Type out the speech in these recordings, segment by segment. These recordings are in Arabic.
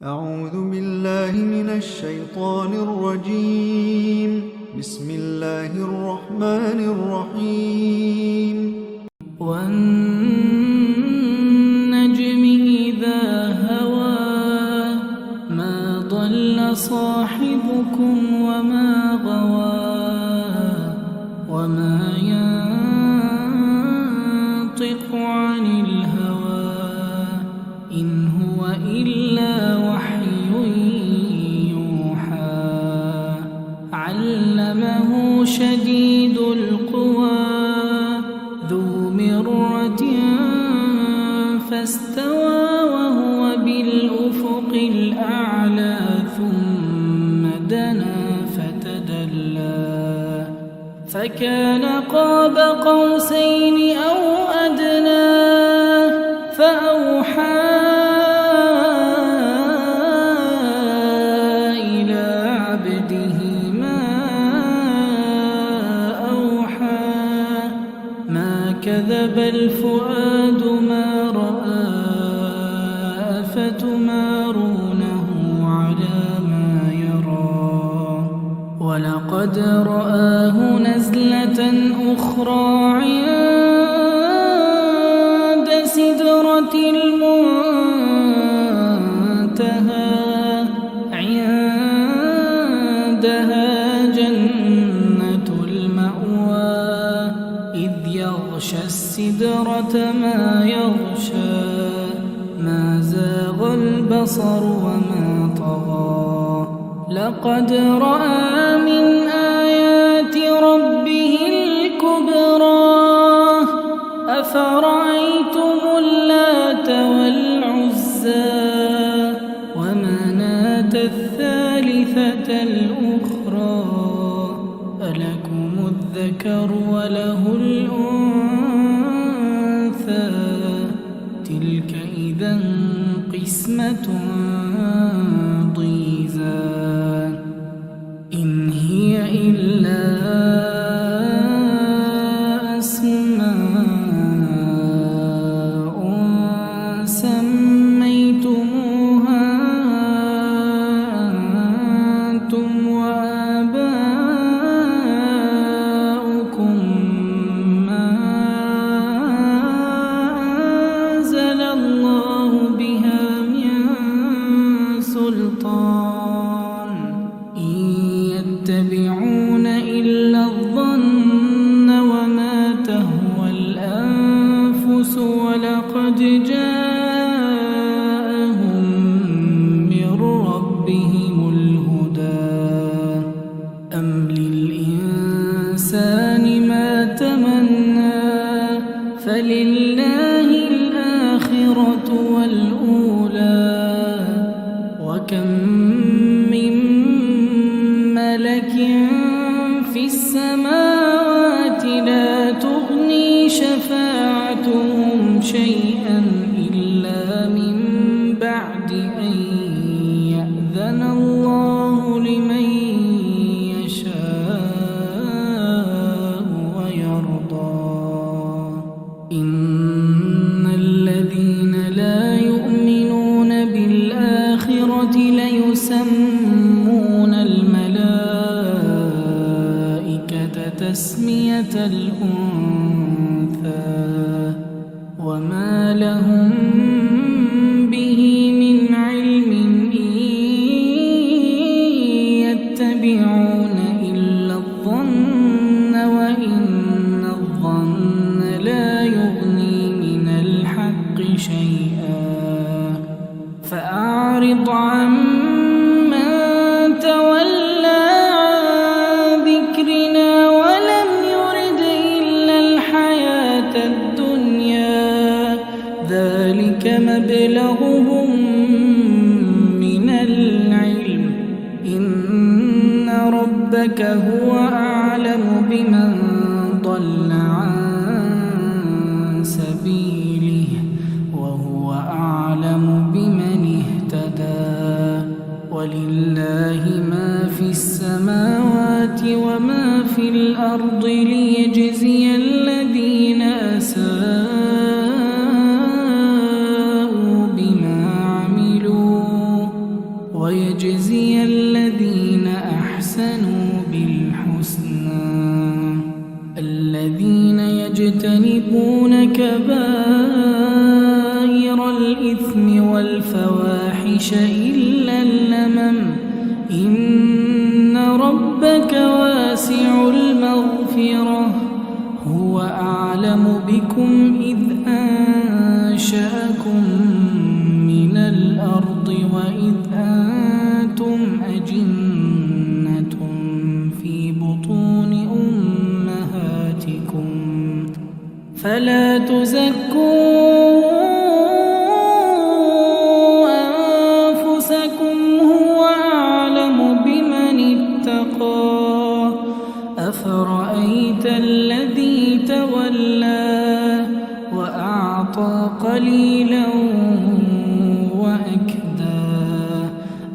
أعوذ بالله من الشيطان الرجيم. بسم الله الرحمن الرحيم. والنجم إذا هوى ما ضل صاحبكم وما غوى وما ينطق عن الهوى إن هو إلا وحي يوحى علمه شديد القوى ذو مرة فاستوى وهو بالأفق الأعلى ثم دنا فتدلى فكان قاب قوسين أو أدنى فأوحى إلى عبده ما أوحى ما كذب الفؤاد ما رأى أفتمارونه على ما يرى ولقد رآه نزلة أخرى عند سدرة المنتهى عندها جنة المأوى إذ يغشى السدرة ما يغشى ما زاغ البصر وما طغى لقد رأى من آيات ربه الكبرى أفرأيتم اللات والعزى ومناة الثالثة الأخرى ألكم الذكر وله الأنثى تلك إذا قسمة ضيزى إن هي إلا أسماء سميتموها أنتم وآباؤكم ما أنزل الله بها من سلطان إن يتبعون إلا الظن وما تهوى الأنفس ولقد جاءهم من ربهم الهدى أم للإنسان ما تمنى فلله الآخرة والأولى وكم من ملك في السماوات لا تغني شفاعتهم شيئا إلا من بعد أن يأذن الله لمن يشاء ويرضى إن الذين لا يؤمنون بالآخرة ليسمون الملائكة تسمية الأنثى وما لهم به من علم إن يتبعون إلا الظن وإن الظن لا يغني من الحق شيئا فأعرض عمن تولى عن ذكرنا ولم يرد إلا الحياة الدنيا ذلك مبلغهم من العلم إن ربك هو أعلم بمن ضل عن سبيله وهو أعلم بمن اهتدى ولله ما في السماوات وما في الأرض ليجزي الذين أساءوا بما عملوا ويجزي الذين أحسنوا بالحسنى. الذين يجتنبون كبائر الإثم والفواحش إلا اللمم إن ربك واسع المغفرة هو أعلم بكم إذ أنشأكم من الأرض وإذ أنتم أجنة في بطون أمهاتكم فلا تزكوا أنفسكم هو أعلم بمن اتقى. أفرأيت الذي تولى وأعطى قليلا وأكدى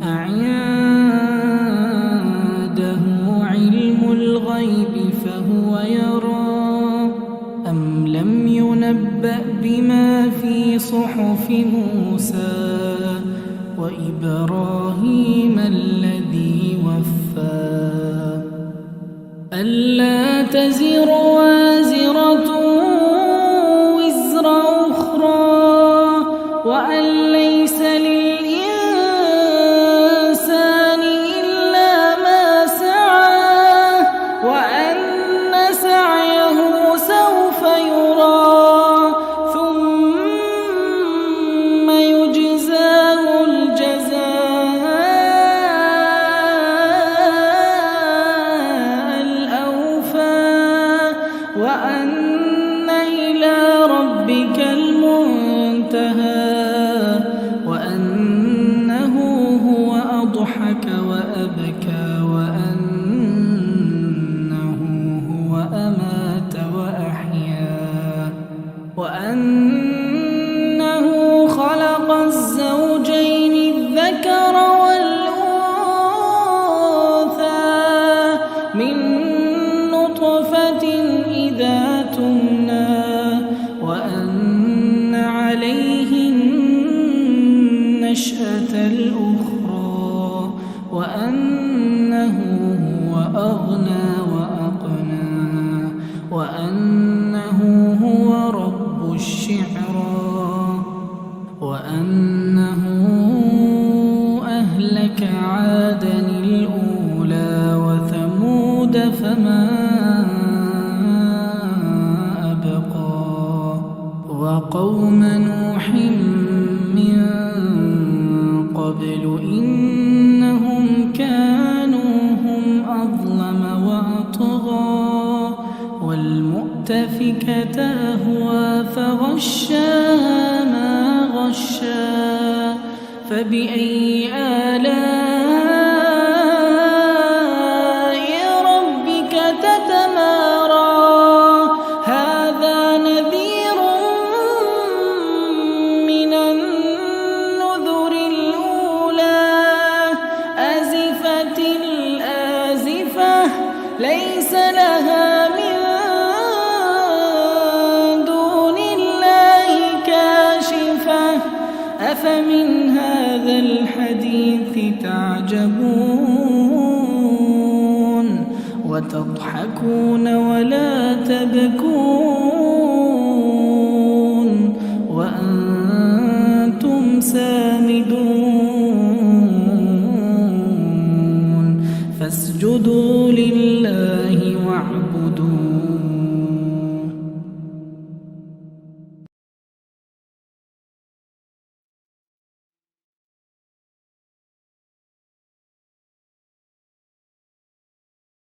أعنده علم الغيب فهو يرى أم لم ينبأ بما في صحف موسى وإبراهيم الذي وفى ألا تزر وازرة وزر أخرى وأن ليس للإنسان إلا ما سعى وأن سعيه سوف يرى ثم يجزاه الجزاء الأوفى وأن إلى ربك المنتهى وأنه هو أضحك وأبكى وأنه هو أمات وأحيا وأنه خلق الزوجين الذكر والأنثى من نطفة إذا تمنى وأن عليه النشأة الأخرى وأنه هو أغنى وأقنى وأنه هو رب الشعرى وأنه أهلك عادا الأولى وثمود فما أبقى وقوم نوح من قبل إنهم كانوا هم أظلم وأطغى والمؤتفكة أهوى فغشاها ما غشا فبأي آلاء ربك تتمارى هذا نذير من النذر الأولى أزفت الآزفة ليس لها من دون الله كاشفة أفمن هذا الحديث تعجبون وتضحكون ولا تبكون وأنتم سامدون فاسجدوا لله واعبدوا